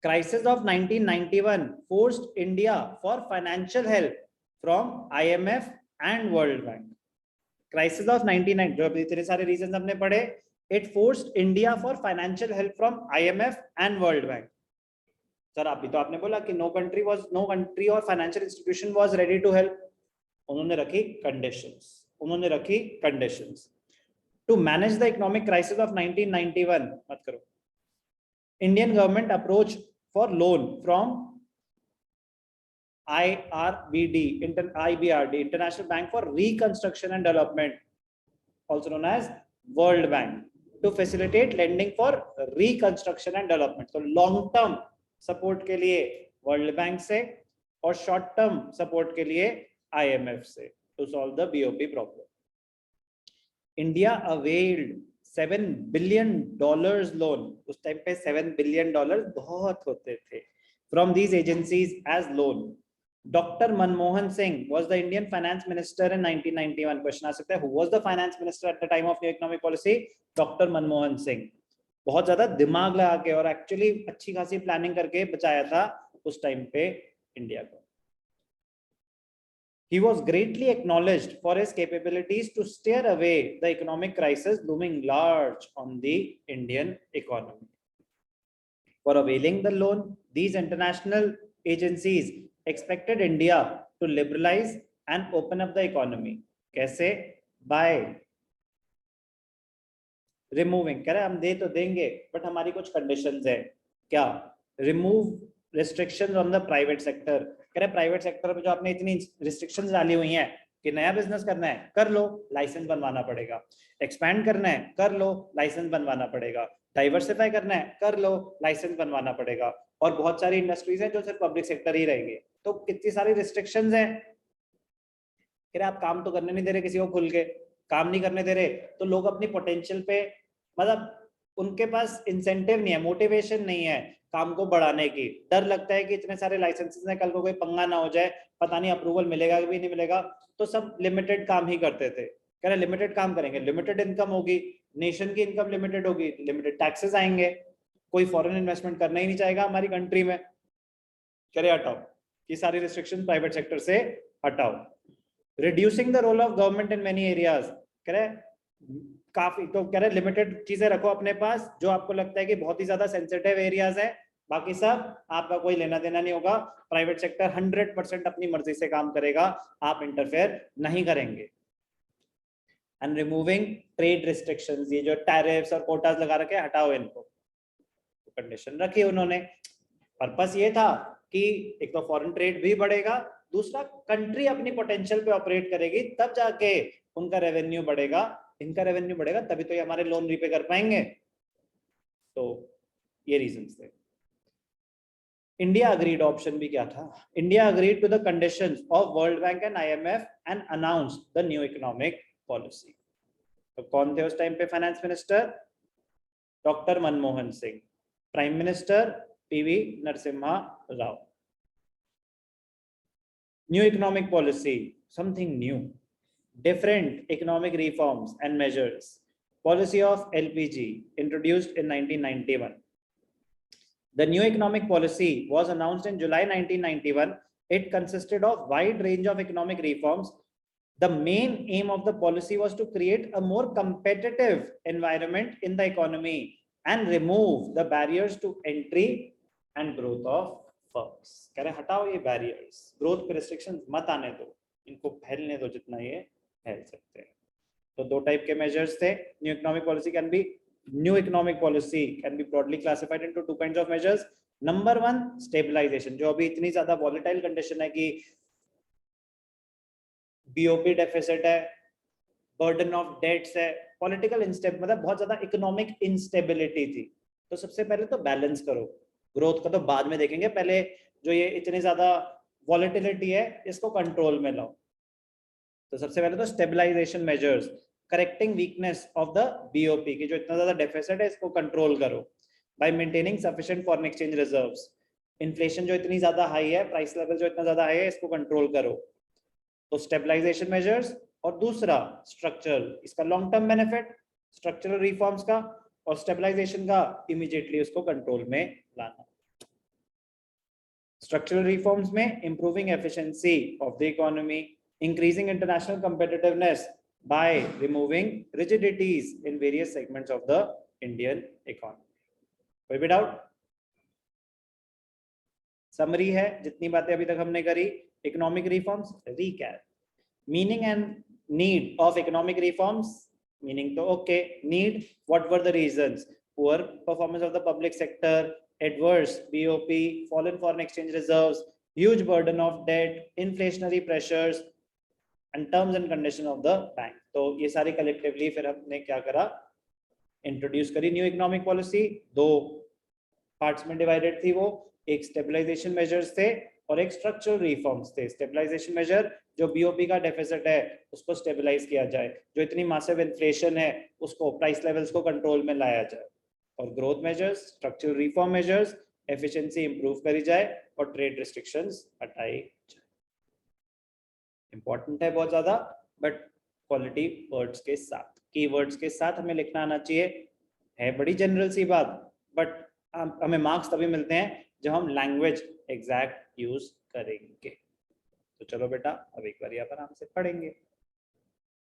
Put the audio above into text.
Crisis of 1991 forced India for financial help from IMF and World Bank. Crisis of 1990, जो अभी इतने सारे reason हमने पढ़े, it forced India for financial help from IMF and World Bank. Sir अभी तो आपने बोला कि no country or financial institution was ready to help. उन्होंने रखी conditions. To manage the economic crisis of 1991, मत करो. Indian government approached for loan from IBRD, International Bank for Reconstruction and Development, also known as World Bank, to facilitate lending for reconstruction and development. So long term support के लिए World Bank से और short term support के लिए IMF से, to solve the BOP problem. India availed $7 billion loan. उस time पे $7 billion बहुत होते थे from these agencies as loan. Dr. Manmohan Singh was the Indian finance minister in 1991. Question आ सकता है, who was the finance minister at the time of new economic policy? Dr. Manmohan Singh. बहुत ज्यादा दिमाग लगा के और एक्चुअली अच्छी खासी प्लानिंग करके बचाया था उस टाइम पे इंडिया को. He was greatly acknowledged for his capabilities to steer away the economic crisis looming large on the Indian economy. For availing the loan, these international agencies expected India to liberalize and open up the economy. कैसे? By removing, कह रहे हम दे तो देंगे but हमारी कुछ conditions है. क्या? Remove restrictions on the private sector. कह रहे प्राइवेट सेक्टर में जो आपने इतनी रिस्ट्रिक्शंस डाली हुई हैं कि नया बिजनेस करना है कर लो, लाइसेंस बनवाना पड़ेगा. एक्सपैंड करना है कर लो, लाइसेंस बनवाना पड़ेगा. डाइवर्सिफाई करना है कर लो, लाइसेंस बनवाना पड़ेगा. और बहुत सारी इंडस्ट्रीज हैं जो सिर्फ पब्लिक सेक्टर ही रहेंगे. तो कितनी सारी रिस्ट्रिक्शंस हैं. कह रहे आप काम तो करने नहीं दे रहे, किसी को खुल के काम नहीं करने दे रहे, तो लोग अपनी पोटेंशियल पे, मतलब उनके पास इंसेंटिव नहीं है, मोटिवेशन नहीं है काम को बढ़ाने की. डर लगता है कि इतने सारे लाइसेंसेस हैं, कल को कोई पंगा ना हो जाए, पता नहीं अप्रूवल मिलेगा कि नहीं मिलेगा, तो सब लिमिटेड काम ही करते थे. कह रहे लिमिटेड काम करेंगे, लिमिटेड इनकम होगी, नेशन की इनकम लिमिटेड होगी, लिमिटेड टैक्सेस आएंगे, कोई फॉरेन इन्वेस्टमेंट करना ही नहीं चाहेगा हमारी कंट्री में. कह रहे हटाओ ये सारी रिस्ट्रिक्शन प्राइवेट सेक्टर से हटाओ. Reducing the role of government in many areas. कह रहे काफी, तो कह रहे लिमिटेड चीजें रखो अपने पास जो आपको लगता है कि बहुत ही ज्यादा सेंसिटिव एरियाज है, बाकी सब आपका कोई लेना देना नहीं होगा. प्राइवेट सेक्टर 100% अपनी मर्जी से काम करेगा, आप इंटरफेयर नहीं करेंगे. एंड रिमूविंग ट्रेड रिस्ट्रिक्शंस, ये जो टैरिफ्स और कोटास लगा रखे हटाओ इनको. तो कंडीशन रखी उन्होंने. पर्पस ये था कि एक तो फॉरेन ट्रेड भी बढ़ेगा, दूसरा कंट्री अपनी पोटेंशियल पे ऑपरेट करेगी, तब जाके उनका रेवेन्यू बढ़ेगा, इनका रेवेन्यू बढ़ेगा, तभी तो ये हमारे लोन रीपे कर पाएंगे. तो ये रीजंस थे. इंडिया अग्रीड, ऑप्शन भी क्या था, India agreed to the conditions of World Bank and IMF and announced the new economic policy. तो कौन थे उस टाइम पे finance minister? Doctor Manmohan Singh. Prime minister PV Narasimha Rao. New economic policy, something new. Different economic reforms and measures. Policy of LPG introduced in 1991. The new economic policy was announced in July 1991. It consisted of wide range of economic reforms. The main aim of the policy was to create a more competitive environment in the economy and remove the barriers to entry and growth of firms. कह रहे हटाओ ये barriers, growth पे restrictions मत आने दो, इनको फैलने दो जितना ये फैल सकते हैं. तो दो टाइप के मेजर्स थे. New economic policy can be broadly classified into two kinds of measures. Number 1 stabilisation, जो अभी इतनी ज्यादा वॉलेटाइल कंडीशन है कि बीओपी डेफिसिट है, बर्डन ऑफ डेट्स है, पॉलिटिकल इंस्टेबिलिटी, मतलब बहुत ज्यादा इकोनॉमिक इंस्टेबिलिटी थी. तो सबसे पहले तो बैलेंस करो, ग्रोथ का तो बाद में देखेंगे, पहले जो ये इतनी ज्यादा वॉलेटिलिटी है इसको कंट्रोल में लाओ. तो सबसे पहले तो stabilisation measures, correcting weakness of the BOP की जो इतना ज्यादा डेफिसिट है इसको कंट्रोल करो by maintaining sufficient foreign exchange reserves. Inflation जो इतनी ज्यादा हाई है, प्राइस लेवल जो इतना ज्यादा हाई है, इसको कंट्रोल करो. तो स्टेबलाइजेशन मेजर्स. और दूसरा स्ट्रक्चरल, इसका long term benefit structural reforms का, और स्टेबलाइजेशन का इमीडिएटली उसको कंट्रोल में लाना. स्ट्रक्चरल रिफॉर्म्स में improving efficiency of the economy, increasing international competitiveness by removing rigidities in various segments of the Indian economy. कोई भी डाउट? समरी है जितनी बातें अभी तक हमने करी. Economic reforms recap. Meaning and need of economic reforms. Meaning तो okay. Need, what were the reasons? Poor performance of the public sector, adverse BOP, fallen foreign exchange reserves, huge burden of debt, inflationary pressures and terms and condition of the bank. तो ये सारी collectively फिर हमने क्या करा? Introduce करी new economic policy. दो parts में डिवाइडेड थी वो. एक स्टेबलाइजेशन मेजर्स थे और एक स्ट्रक्चरल रिफॉर्म्स थे. स्टेबलाइजेशन मेजर, जो बीओपी का डेफिसिट है उसको स्टेबलाइज किया जाए, जो इतनी मासिव इन्फ्लेशन है उसको प्राइस लेवल्स को कंट्रोल में लाया जाए. और growth measures, structural reform measures, efficiency improve करी जाए और ट्रेड रिस्ट्रिक्शंस हटाई जाए. इंपॉर्टेंट है बहुत ज्यादा, बट क्वालिटी वर्ड्स के साथ, की वर्ड्स के साथ हमें लिखना आना चाहिए. है बड़ी जनरल सी बात, बट हमें मार्क्स तभी मिलते हैं जब हम लैंग्वेज एग्जैक्ट यूज करेंगे. तो चलो बेटा अब एक बार यहाँ पर आराम से पढ़ेंगे.